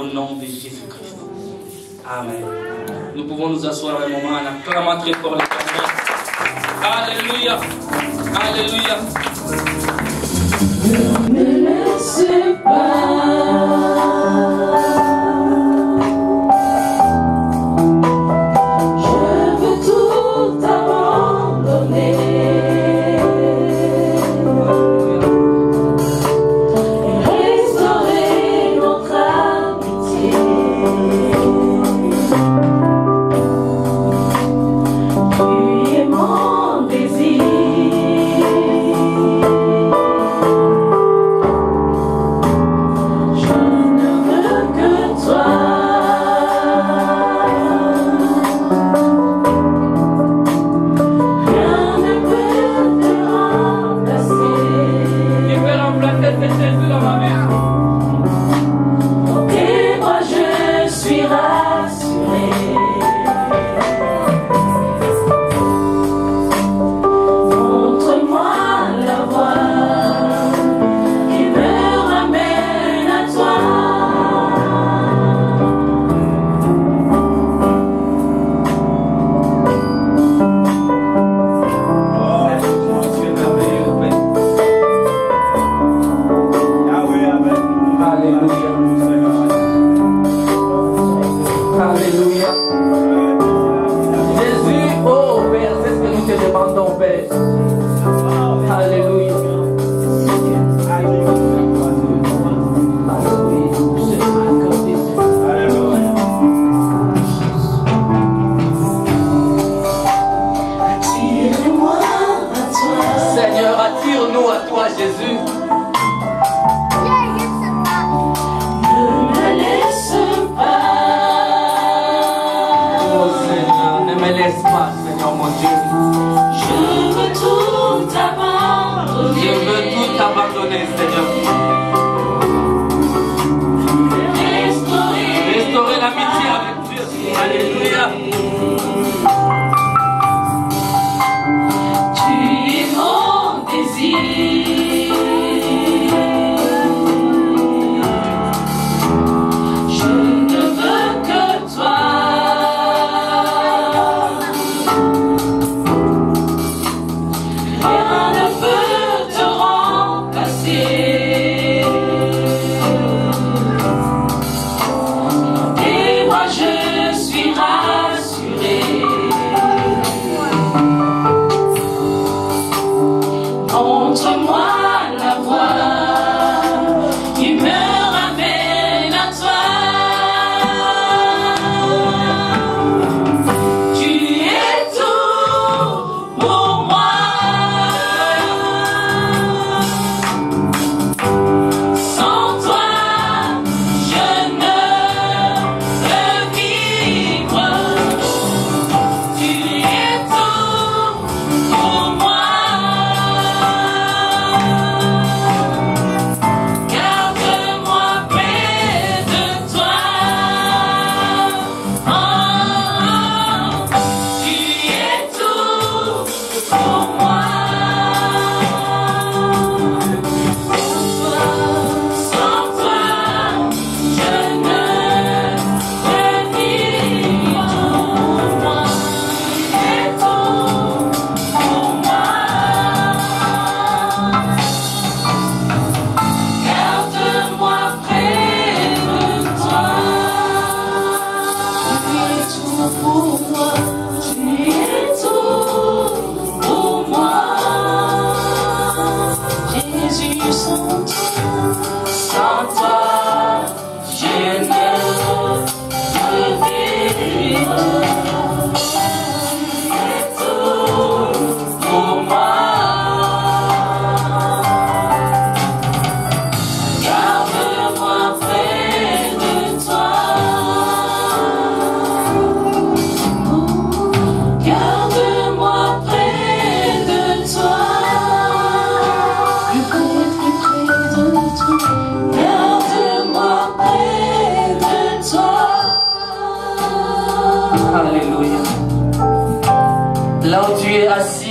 au nom de Jésus-Christ. Amen. Nous pouvons nous asseoir un moment en acclamant très fort l'Éternel. Alléluia. Alléluia. Ne me laisse pas.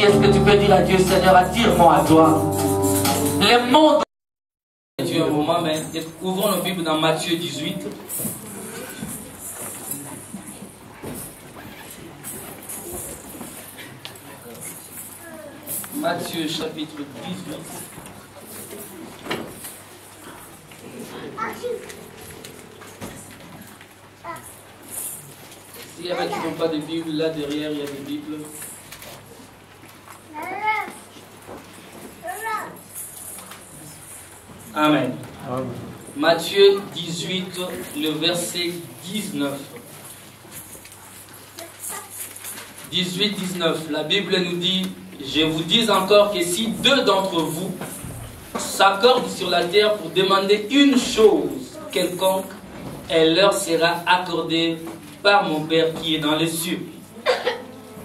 Est-ce que tu peux dire à Dieu, Seigneur, attire-moi à toi. Le monde, Dieu, un moment. Amen. Ouvrons nos Bibles dans Matthieu 18. Matthieu chapitre 18. S'il y avait qui n'ont pas de Bible, là derrière il y a des Bibles. Amen. Amen. Matthieu 18, le verset 19. 18-19, la Bible nous dit, je vous dis encore que si deux d'entre vous s'accordent sur la terre pour demander une chose quelconque, elle leur sera accordée par mon Père qui est dans les cieux.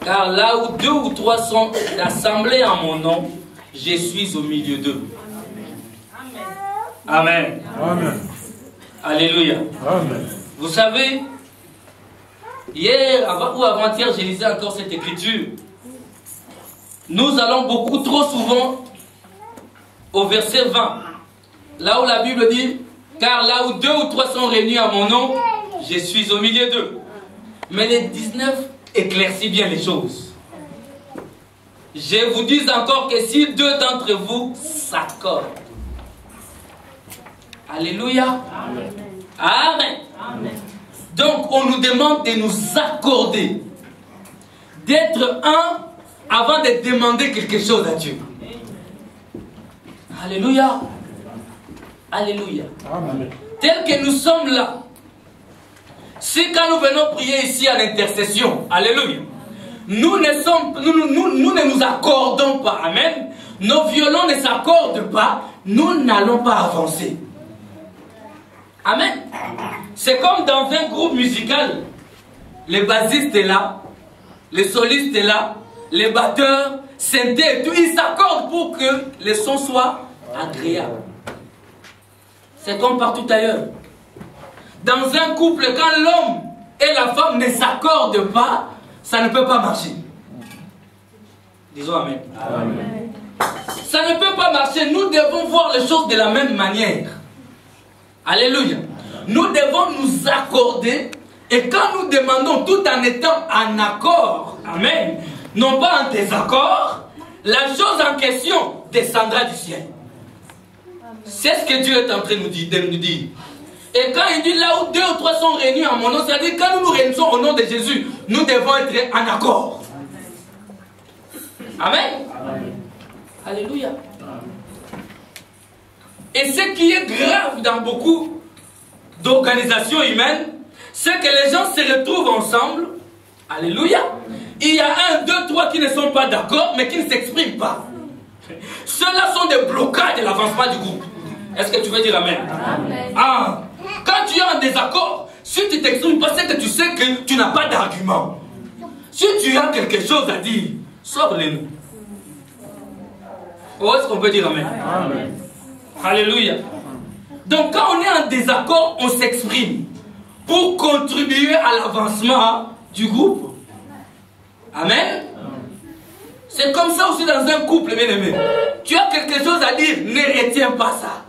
Car là où deux ou trois sont assemblés en mon nom, je suis au milieu d'eux. Amen. Amen. Alléluia. Amen. Vous savez, hier ou avant-hier, je lisais encore cette écriture. Nous allons beaucoup trop souvent au verset 20. Là où la Bible dit, car là où deux ou trois sont réunis à mon nom, je suis au milieu d'eux. Mais les 19 éclaircit bien les choses. Je vous dis encore que si deux d'entre vous s'accordent. Alléluia. Amen. Amen. Amen. Donc on nous demande de nous accorder, d'être un avant de demander quelque chose à Dieu. Alléluia. Alléluia. Amen. Tel que nous sommes là, si quand nous venons prier ici à l'intercession, alléluia, nous ne nous accordons pas, amen, nos violons ne s'accordent pas, nous n'allons pas avancer. Amen. C'est comme dans un groupe musical, le bassiste est là, le soliste est là, les batteurs, synthé et tout, ils s'accordent pour que le son soit agréable. C'est comme partout ailleurs. Dans un couple, quand l'homme et la femme ne s'accordent pas, ça ne peut pas marcher. Disons Amen. Amen. Ça ne peut pas marcher. Nous devons voir les choses de la même manière. Alléluia. Nous devons nous accorder. Et quand nous demandons tout en étant en accord, amen, non pas en désaccord, la chose en question descendra du ciel. C'est ce que Dieu est en train de nous dire. Et quand il dit là où deux ou trois sont réunis en mon nom, c'est-à-dire quand nous nous réunissons au nom de Jésus, nous devons être en accord. Amen. Amen. Alléluia. Et ce qui est grave dans beaucoup d'organisations humaines, c'est que les gens se retrouvent ensemble. Alléluia. Il y a un, deux, trois qui ne sont pas d'accord, mais qui ne s'expriment pas. Ceux-là sont des blocages de l'avancement du groupe. Est-ce que tu veux dire Amen? Amen. Ah, quand tu es en désaccord, si tu t'exprimes pas, c'est que tu sais que tu n'as pas d'argument. Si tu as quelque chose à dire, sors-le-nous. Oh, est-ce qu'on peut dire Amen? Amen. Alléluia. Donc quand on est en désaccord, on s'exprime pour contribuer à l'avancement du groupe. Amen. C'est comme ça aussi dans un couple, bien aimé. Tu as quelque chose à dire, ne retiens pas ça.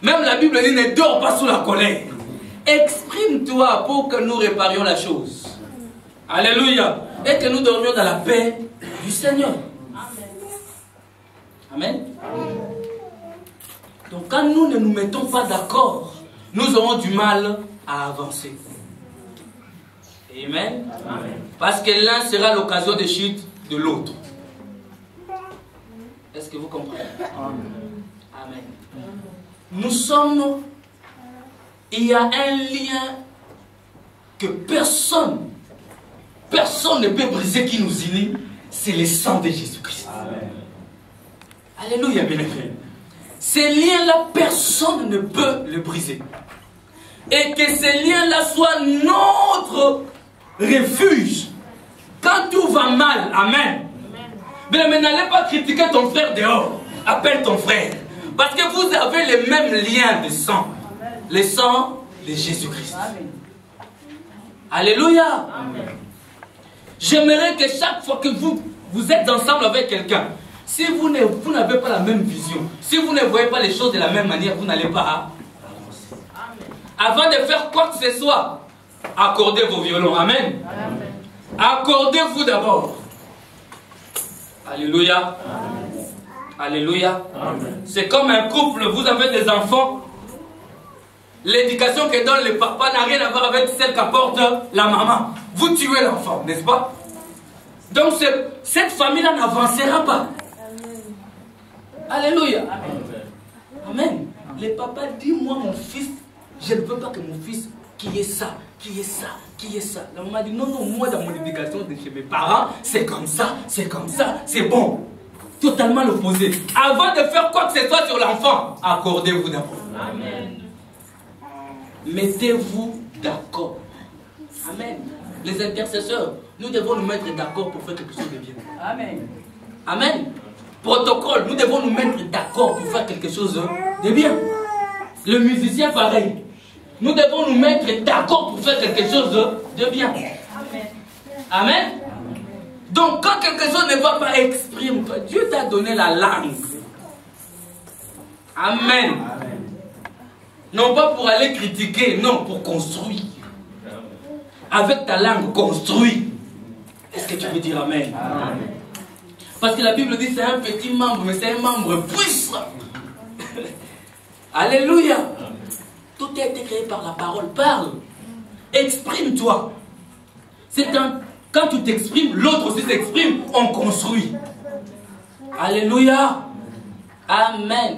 Même la Bible dit, ne dors pas sous la colère. Exprime-toi pour que nous réparions la chose. Alléluia. Et que nous dormions dans la paix du Seigneur. Amen. Donc quand nous ne nous mettons pas d'accord, nous aurons du mal à avancer. Amen. Parce que l'un sera l'occasion de chute de l'autre. Est-ce que vous comprenez? Amen. Nous sommes... Il y a un lien que personne ne peut briser qui nous unit. C'est le sang de Jésus-Christ. Alléluia, bien-aimé. Ces liens-là, personne ne peut le briser. Et que ces liens-là soient notre refuge. Quand tout va mal, amen. Mais n'allez pas critiquer ton frère dehors. Appelle ton frère. Parce que vous avez les mêmes liens de sang. Le sang de Jésus-Christ. Alléluia. J'aimerais que chaque fois que vous êtes ensemble avec quelqu'un, si vous n'avez pas la même vision, si vous ne voyez pas les choses de la même manière, vous n'allez pas Avant de faire quoi que ce soit, accordez vos violons. Amen. Accordez-vous d'abord. Alléluia. Alléluia. C'est comme un couple, vous avez des enfants. L'éducation que donne le papa n'a rien à voir avec celle qu'apporte la maman. Vous tuez l'enfant, n'est-ce pas? Donc cette famille-là n'avancera pas. Alléluia. Amen. Le papa dit, moi mon fils, je ne veux pas que mon fils qui est ça, qui est ça, qui est ça. La maman dit, non, non, moi dans mon éducation de chez mes parents, c'est comme ça, c'est bon. Totalement l'opposé. Avant de faire quoi que ce soit sur l'enfant, accordez-vous d'abord. Amen. Mettez-vous d'accord. Amen. Les intercesseurs, nous devons nous mettre d'accord pour faire quelque chose de bien. Amen. Amen. Protocole, nous devons nous mettre d'accord pour faire quelque chose de bien. Le musicien, pareil. Nous devons nous mettre d'accord pour faire quelque chose de bien. Amen. Amen. Donc, quand quelque chose ne va pas, exprime-toi. Dieu t'a donné la langue. Amen. Non pas pour aller critiquer, non, pour construire. Avec ta langue, construis. Est-ce que tu peux dire Amen? Amen. Parce que la Bible dit c'est un petit membre, mais c'est un membre puissant. Alléluia. Tout a été créé par la parole. Parle. Exprime-toi. C'est quand tu t'exprimes, l'autre aussi s'exprime, on construit. Alléluia. Amen.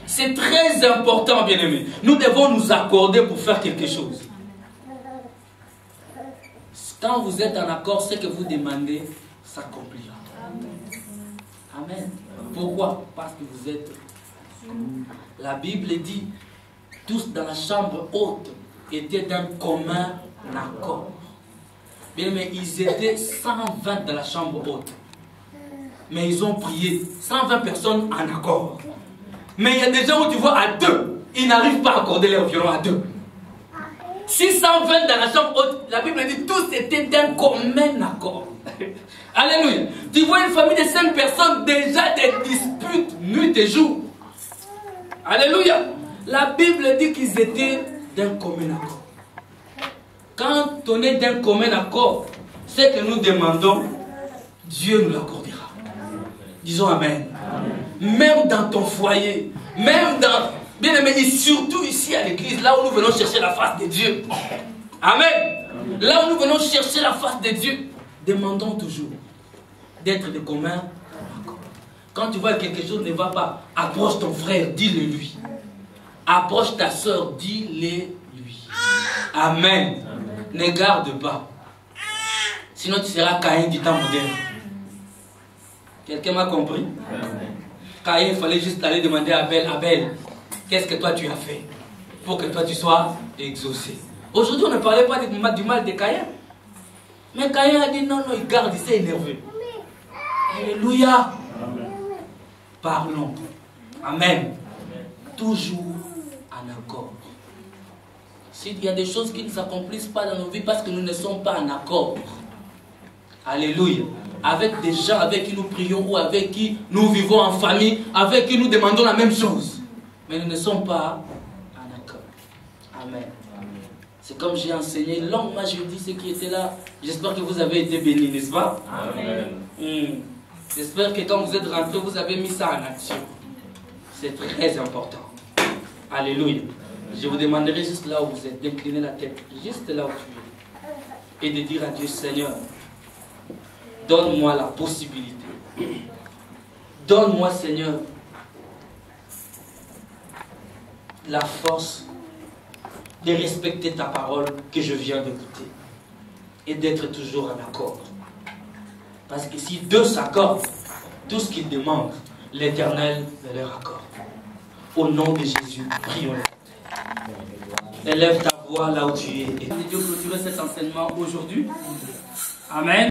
C'est très important, bien-aimés. Nous devons nous accorder pour faire quelque chose. Quand vous êtes en accord, ce que vous demandez s'accomplira. Amen. Pourquoi? Parce que vous êtes... La Bible dit, tous dans la chambre haute étaient d'un commun accord. Bien, mais ils étaient 120 dans la chambre haute. Mais ils ont prié. 120 personnes en accord. Mais il y a des gens où tu vois à deux, ils n'arrivent pas à accorder leur violon à deux. 620 dans la chambre haute, la Bible dit tous étaient d'un commun accord. Alléluia. Tu vois une famille de 5 personnes, déjà des disputes nuit et jour. Alléluia. La Bible dit qu'ils étaient d'un commun accord. Quand on est d'un commun accord, ce que nous demandons, Dieu nous l'accordera. Disons Amen. Même dans ton foyer, même dans... Bien aimé, et surtout ici à l'église, là où nous venons chercher la face de Dieu. Amen. Là où nous venons chercher la face de Dieu, demandons toujours d'être de commun accord. Quand tu vois que quelque chose ne va pas, approche ton frère, dis-le lui. Approche ta soeur, dis-le lui. Amen. Ne garde pas. Sinon tu seras Caïn du temps moderne. Quelqu'un m'a compris? Caïn, il fallait juste aller demander à Abel, Abel, qu'est-ce que toi tu as fait pour que toi tu sois exaucé? Aujourd'hui on ne parlait pas du mal de Caïn. Mais Caïn a dit non, non, il garde, il s'est énervé. Alléluia. Parlons. Amen. Toujours en accord. S'il y a des choses qui ne s'accomplissent pas dans nos vies parce que nous ne sommes pas en accord. Alléluia. Avec des gens avec qui nous prions ou avec qui nous vivons en famille, avec qui nous demandons la même chose. Mais nous ne sommes pas en accord. Amen. C'est comme j'ai enseigné longuement jeudi ceux qui étaient là. J'espère que vous avez été bénis, n'est-ce pas? Amen. J'espère que quand vous êtes rentrés, vous avez mis ça en action. C'est très important. Alléluia. Je vous demanderai juste là où vous êtes, d'incliner la tête, juste là où tu es. Et de dire à Dieu, Seigneur, donne-moi la possibilité. Donne-moi, Seigneur, la force de respecter ta parole que je viens d'écouter et d'être toujours en accord. Parce que si deux s'accordent, tout ce qu'ils demandent, l'Éternel leur accorde. Au nom de Jésus, prions-le. Élève ta voix là où tu es. Et Dieu clôturer cet enseignement aujourd'hui. Amen.